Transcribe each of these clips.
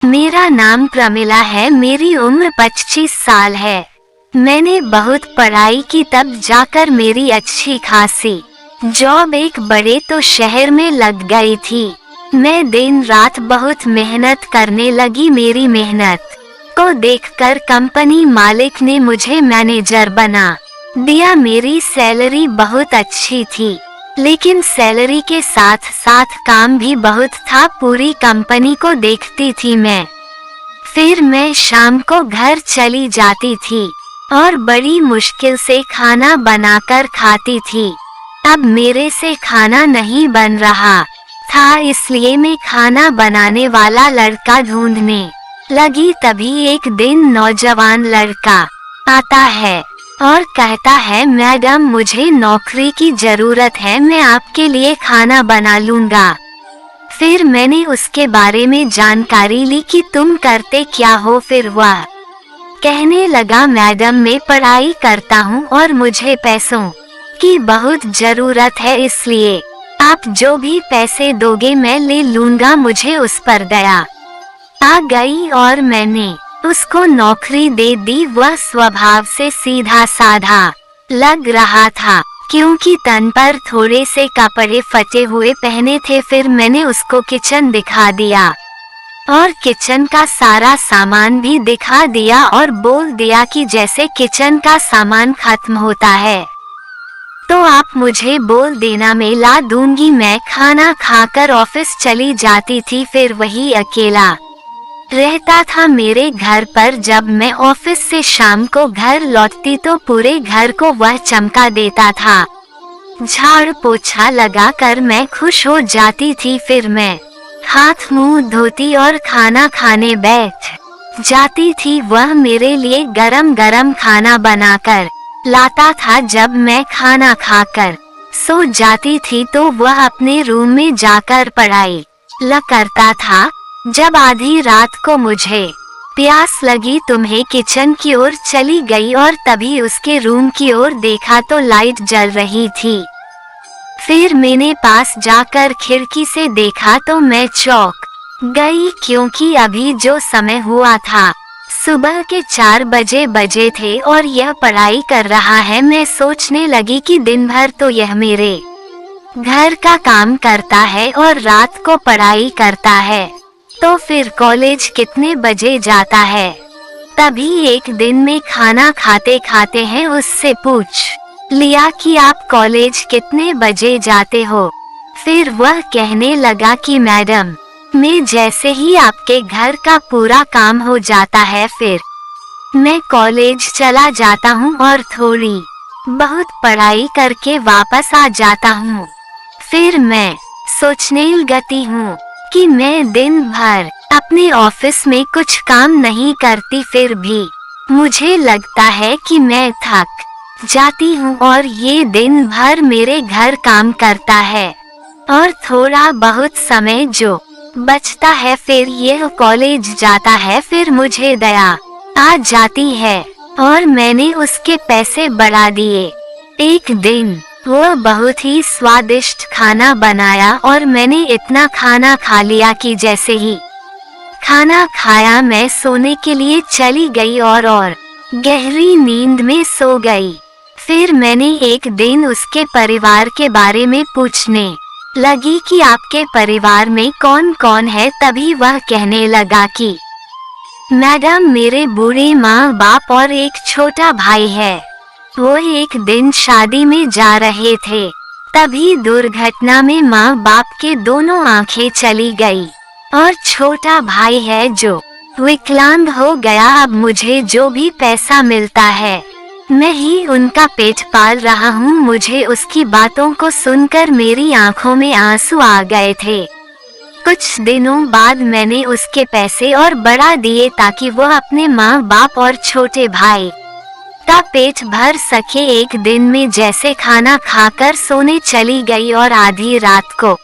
मेरा नाम प्रमिला है। मेरी उम्र 25 साल है। मैंने बहुत पढ़ाई की, तब जाकर मेरी अच्छी खासी जॉब एक बड़े तो शहर में लग गई थी। मैं दिन रात बहुत मेहनत करने लगी। मेरी मेहनत को देखकर कंपनी मालिक ने मुझे मैनेजर बना दिया। मेरी सैलरी बहुत अच्छी थी, लेकिन सैलरी के साथ साथ काम भी बहुत था। पूरी कंपनी को देखती थी मैं। फिर मैं शाम को घर चली जाती थी और बड़ी मुश्किल से खाना बनाकर खाती थी। अब मेरे से खाना नहीं बन रहा था, इसलिए मैं खाना बनाने वाला लड़का ढूंढने लगी। तभी एक दिन नौजवान लड़का आता है और कहता है, मैडम मुझे नौकरी की जरूरत है, मैं आपके लिए खाना बना लूँगा। फिर मैंने उसके बारे में जानकारी ली कि तुम करते क्या हो। फिर वह कहने लगा, मैडम मैं पढ़ाई करता हूँ और मुझे पैसों की बहुत जरूरत है, इसलिए आप जो भी पैसे दोगे मैं ले लूँगा। मुझे उस पर दया आ गई और मैंने उसको नौकरी दे दी। वह स्वभाव से सीधा साधा लग रहा था, क्योंकि तन पर थोड़े से कपड़े फटे हुए पहने थे। फिर मैंने उसको किचन दिखा दिया और किचन का सारा सामान भी दिखा दिया और बोल दिया कि जैसे किचन का सामान खत्म होता है तो आप मुझे बोल देना, मैं ला दूंगी। मैं खाना खाकर ऑफिस चली जाती थी। फिर वही अकेला रहता था मेरे घर पर। जब मैं ऑफिस से शाम को घर लौटती तो पूरे घर को वह चमका देता था। झाड़ पोछा लगाकर मैं खुश हो जाती थी। फिर मैं हाथ मुंह धोती और खाना खाने बैठ जाती थी। वह मेरे लिए गरम गरम खाना बनाकर लाता था। जब मैं खाना खाकर सो जाती थी तो वह अपने रूम में जाकर पढ़ाई करता था। जब आधी रात को मुझे प्यास लगी तो मैं किचन की ओर चली गई और तभी उसके रूम की ओर देखा तो लाइट जल रही थी। फिर मैंने पास जाकर खिड़की से देखा तो मैं चौंक गई, क्योंकि अभी जो समय हुआ था सुबह के 4 बजे थे और यह पढ़ाई कर रहा है। मैं सोचने लगी कि दिन भर तो यह मेरे घर का काम करता है और रात को पढ़ाई करता है, तो फिर कॉलेज कितने बजे जाता है। तभी एक दिन में खाना खाते खाते हैं उससे पूछ लिया कि आप कॉलेज कितने बजे जाते हो। फिर वह कहने लगा कि मैडम मैं जैसे ही आपके घर का पूरा काम हो जाता है फिर मैं कॉलेज चला जाता हूँ और थोड़ी बहुत पढ़ाई करके वापस आ जाता हूँ। फिर मैं सोचने लगती हूँ कि मैं दिन भर अपने ऑफिस में कुछ काम नहीं करती, फिर भी मुझे लगता है कि मैं थक जाती हूँ और ये दिन भर मेरे घर काम करता है और थोड़ा बहुत समय जो बचता है फिर यह कॉलेज जाता है। फिर मुझे दया आ जाती है और मैंने उसके पैसे बढ़ा दिए। एक दिन वह बहुत ही स्वादिष्ट खाना बनाया और मैंने इतना खाना खा लिया कि जैसे ही खाना खाया मैं सोने के लिए चली गई और गहरी नींद में सो गई। फिर मैंने एक दिन उसके परिवार के बारे में पूछने लगी कि आपके परिवार में कौन कौन है। तभी वह कहने लगा कि मैडम मेरे बूढ़े माँ बाप और एक छोटा भाई है। वो एक दिन शादी में जा रहे थे, तभी दुर्घटना में माँ बाप के दोनों आंखें चली गई और छोटा भाई है जो विकलांग हो गया। अब मुझे जो भी पैसा मिलता है मैं ही उनका पेट पाल रहा हूँ। मुझे उसकी बातों को सुनकर मेरी आंखों में आंसू आ गए थे। कुछ दिनों बाद मैंने उसके पैसे और बढ़ा दिए ताकि वह अपने माँ बाप और छोटे भाई का पेट भर सके। एक दिन में जैसे खाना खाकर सोने चली गई और आधी रात को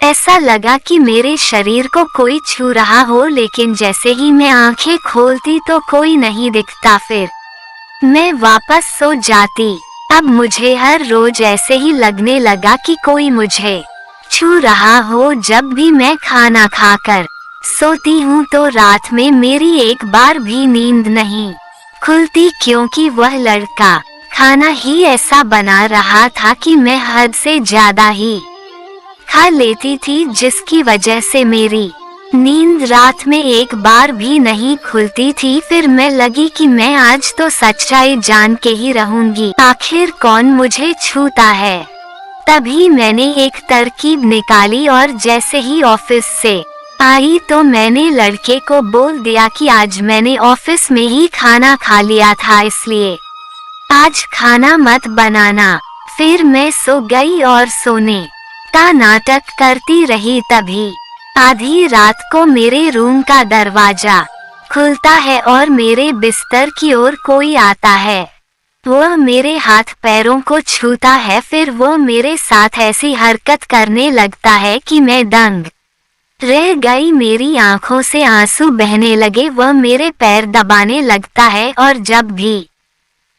ऐसा लगा कि मेरे शरीर को कोई छू रहा हो, लेकिन जैसे ही मैं आंखें खोलती तो कोई नहीं दिखता। फिर मैं वापस सो जाती। अब मुझे हर रोज ऐसे ही लगने लगा कि कोई मुझे छू रहा हो। जब भी मैं खाना खाकर सोती हूँ तो रात में मेरी एक बार भी नींद नहीं खुलती, क्योंकि वह लड़का खाना ही ऐसा बना रहा था कि मैं हद से ज्यादा ही खा लेती थी, जिसकी वजह से मेरी नींद रात में एक बार भी नहीं खुलती थी। फिर मैं लगी कि मैं आज तो सच्चाई जान के ही रहूंगी, आखिर कौन मुझे छूता है। तभी मैंने एक तरकीब निकाली और जैसे ही ऑफिस से आई तो मैंने लड़के को बोल दिया कि आज मैंने ऑफिस में ही खाना खा लिया था, इसलिए आज खाना मत बनाना। फिर मैं सो गई और सोने का नाटक करती रही। तभी आधी रात को मेरे रूम का दरवाजा खुलता है और मेरे बिस्तर की ओर कोई आता है। वह मेरे हाथ पैरों को छूता है, फिर वो मेरे साथ ऐसी हरकत करने लगता है कि मैं दंग रह गई। मेरी आंखों से आंसू बहने लगे। वह मेरे पैर दबाने लगता है और जब भी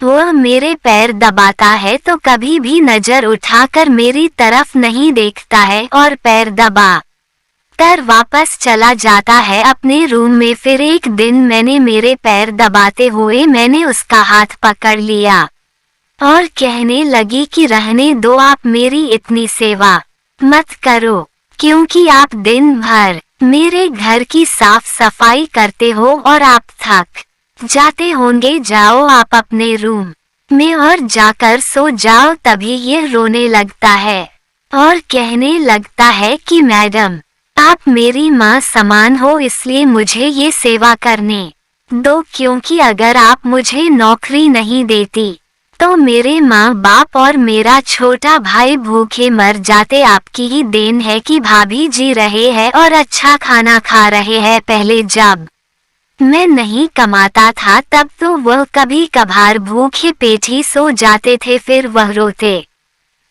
वह मेरे पैर दबाता है तो कभी भी नजर उठाकर मेरी तरफ नहीं देखता है और पैर दबा कर वापस चला जाता है अपने रूम में। फिर एक दिन मैंने मेरे पैर दबाते हुए मैंने उसका हाथ पकड़ लिया और कहने लगी कि रहने दो, आप मेरी इतनी सेवा मत करो, क्योंकि आप दिन भर मेरे घर की साफ सफाई करते हो और आप थक जाते होंगे। जाओ आप अपने रूम में और जाकर सो जाओ। तभी ये रोने लगता है और कहने लगता है कि मैडम, आप मेरी माँ समान हो, इसलिए मुझे ये सेवा करने दो, क्योंकि अगर आप मुझे नौकरी नहीं देती तो मेरे माँ बाप और मेरा छोटा भाई भूखे मर जाते। आपकी ही देन है कि भाभी जी रहे हैं और अच्छा खाना खा रहे हैं। पहले जब मैं नहीं कमाता था तब तो वह कभी कभार भूखे पेट ही सो जाते थे, फिर वह रोते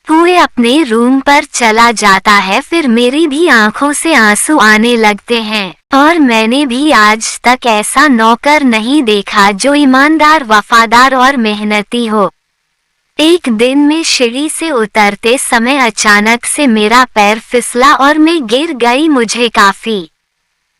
हुए अपने रूम पर चला जाता है। फिर मेरी भी आंखों से आंसू आने लगते हैं और मैंने भी आज तक ऐसा नौकर नहीं देखा जो ईमानदार, वफादार और मेहनती हो। एक दिन में सीढ़ी से उतरते समय अचानक से मेरा पैर फिसला और मैं गिर गई। मुझे काफी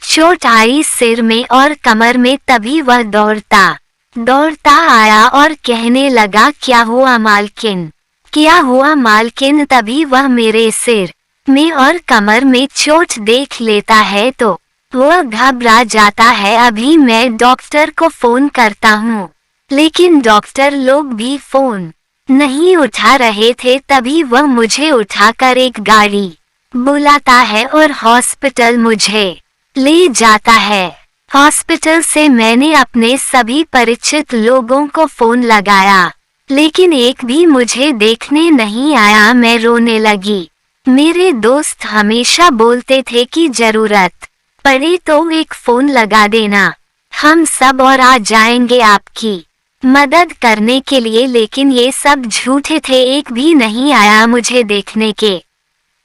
चोट आई सिर में और कमर में। तभी वह दौड़ता आया और कहने लगा, क्या हुआ मालकिन, क्या हुआ मालकिन। तभी वह मेरे सिर में और कमर में चोट देख लेता है तो वह घबरा जाता है। अभी मैं डॉक्टर को फोन करता हूँ, लेकिन डॉक्टर लोग भी फोन नहीं उठा रहे थे। तभी वह मुझे उठाकर एक गाड़ी बुलाता है और हॉस्पिटल मुझे ले जाता है। हॉस्पिटल से मैंने अपने सभी परिचित लोगों को फोन लगाया, लेकिन एक भी मुझे देखने नहीं आया। मैं रोने लगी। मेरे दोस्त हमेशा बोलते थे कि जरूरत पड़े तो एक फोन लगा देना, हम सब और आ जाएंगे आपकी मदद करने के लिए, लेकिन ये सब झूठे थे। एक भी नहीं आया मुझे देखने के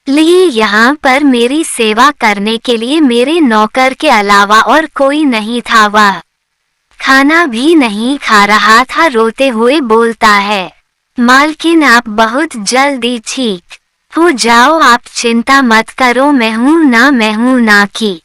लिए। यहाँ पर मेरी सेवा करने के लिए मेरे नौकर के अलावा और कोई नहीं था। वह खाना भी नहीं खा रहा था। रोते हुए बोलता है, मालकिन आप बहुत जल्दी ठीक हो जाओ, आप चिंता मत करो, मैं हूँ ना की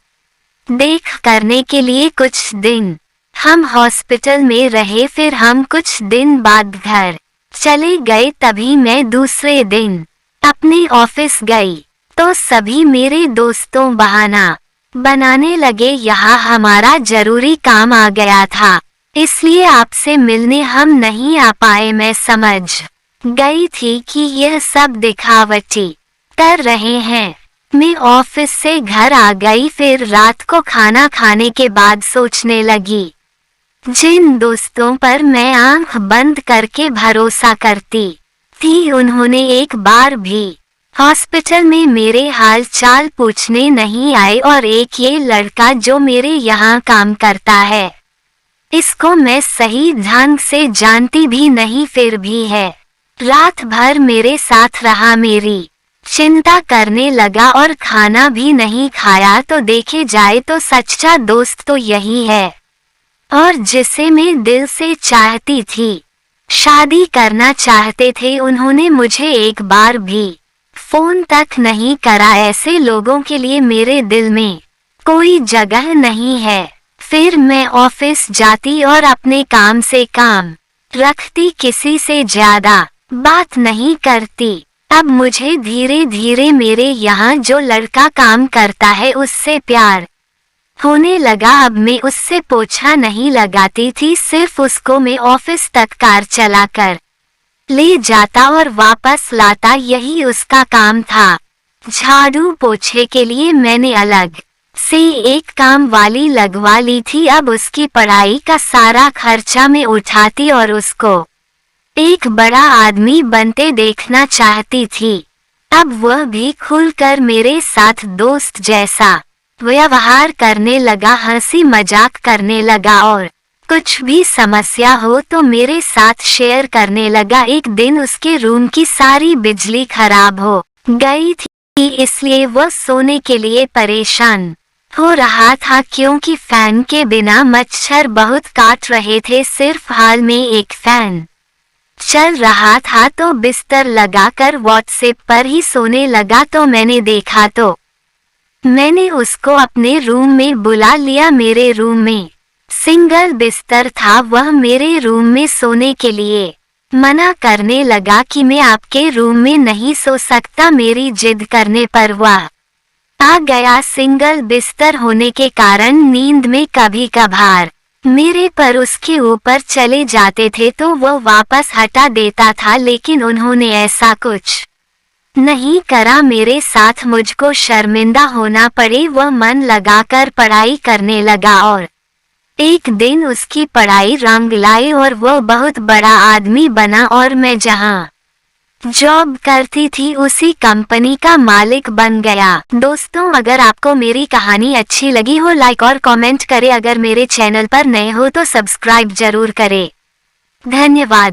देख करने के लिए। कुछ दिन हम हॉस्पिटल में रहे, फिर हम कुछ दिन बाद घर चले गए। तभी मैं दूसरे दिन अपने ऑफिस गई तो सभी मेरे दोस्तों बहाना बनाने लगे, यहाँ हमारा जरूरी काम आ गया था, इसलिए आपसे मिलने हम नहीं आ पाए। मैं समझ गई थी कि यह सब दिखावटी कर रहे हैं। मैं ऑफिस से घर आ गई। फिर रात को खाना खाने के बाद सोचने लगी, जिन दोस्तों पर मैं आंख बंद करके भरोसा करती थी, उन्होंने एक बार भी हॉस्पिटल में मेरे हाल चाल पूछने नहीं आए। और एक ये लड़का जो मेरे यहाँ काम करता है, इसको मैं सही ढंग से जानती भी नहीं, फिर भी है रात भर मेरे साथ रहा, मेरी चिंता करने लगा और खाना भी नहीं खाया। तो देखे जाए तो सच्चा दोस्त तो यही है, और जिसे मैं दिल से चाहती थी, शादी करना चाहते थे, उन्होंने मुझे एक बार भी फोन तक नहीं करा। ऐसे लोगों के लिए मेरे दिल में कोई जगह नहीं है। फिर मैं ऑफिस जाती और अपने काम से काम रखती, किसी से ज्यादा बात नहीं करती। अब मुझे धीरे धीरे मेरे यहाँ जो लड़का काम करता है उससे प्यार होने लगा। अब मैं उससे पोछा नहीं लगाती थी, सिर्फ उसको मैं ऑफिस तक कार चलाकर ले जाता और वापस लाता, यही उसका काम था। झाड़ू पोछे के लिए मैंने अलग से एक काम वाली लगवा ली थी। अब उसकी पढ़ाई का सारा खर्चा मैं उठाती और उसको एक बड़ा आदमी बनते देखना चाहती थी। अब वह भी खुलकर मेरे साथ दोस्त जैसा व्यवहार करने लगा, हंसी मजाक करने लगा और कुछ भी समस्या हो तो मेरे साथ शेयर करने लगा। एक दिन उसके रूम की सारी बिजली खराब हो गई थी, इसलिए वह सोने के लिए परेशान हो रहा था, क्योंकि फैन के बिना मच्छर बहुत काट रहे थे। सिर्फ हाल में एक फैन चल रहा था तो बिस्तर लगाकर व्हाट्सएप पर ही सोने लगा। तो मैंने देखा तो मैंने उसको अपने रूम में बुला लिया। मेरे रूम में सिंगल बिस्तर था, वह मेरे रूम में सोने के लिए मना करने लगा कि मैं आपके रूम में नहीं सो सकता। मेरी जिद करने पर वह आ गया। सिंगल बिस्तर होने के कारण नींद में कभी कभार मेरे पर उसके ऊपर चले जाते थे तो वह वापस हटा देता था, लेकिन उन्होंने ऐसा कुछ नहीं करा मेरे साथ, मुझको शर्मिंदा होना पड़े। वह मन लगाकर पढ़ाई करने लगा और एक दिन उसकी पढ़ाई रंग लाई और वह बहुत बड़ा आदमी बना और मैं जहां जॉब करती थी उसी कंपनी का मालिक बन गया। दोस्तों, अगर आपको मेरी कहानी अच्छी लगी हो लाइक और कमेंट करें। अगर मेरे चैनल पर नए हो तो सब्सक्राइब जरूर करें। धन्यवाद।